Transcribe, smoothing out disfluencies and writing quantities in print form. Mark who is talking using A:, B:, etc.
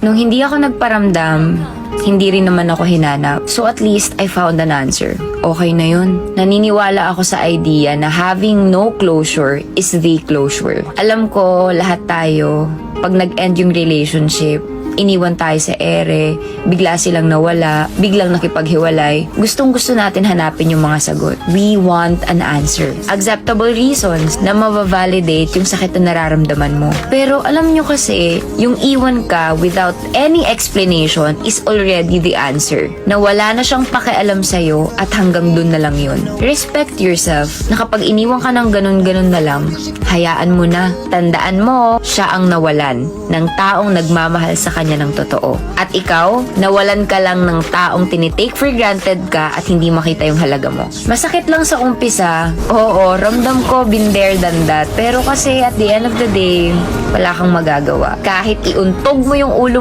A: Nung hindi ako nagparamdam, hindi rin naman ako hinanap. So at least I found an answer. Okay na yun. Naniniwala ako sa idea na having no closure is the closure. Alam ko, lahat tayo, pag nag-end yung relationship, iniwan tayo sa ere, bigla silang nawala, biglang nakipaghiwalay. Gustong-gusto natin hanapin yung mga sagot. We want an answer. Acceptable reasons na mabavalidate yung sakit na nararamdaman mo. Pero alam nyo kasi, yung iwan ka without any explanation is already the answer. Na wala na siyang pakialam sa'yo at hanggang dun na lang yun. Respect yourself na kapag iniwan ka ng ganun-ganun na lang, hayaan mo na. Tandaan mo, siya ang nawalan ng taong nagmamahal sa kanya ng totoo. At ikaw, nawalan ka lang ng taong tinitake for granted ka at hindi makita yung halaga mo. Masakit lang sa umpisa. Oo, ramdam ko been there than that. Pero kasi at the end of the day, wala kang magagawa. Kahit iuntog mo yung ulo mo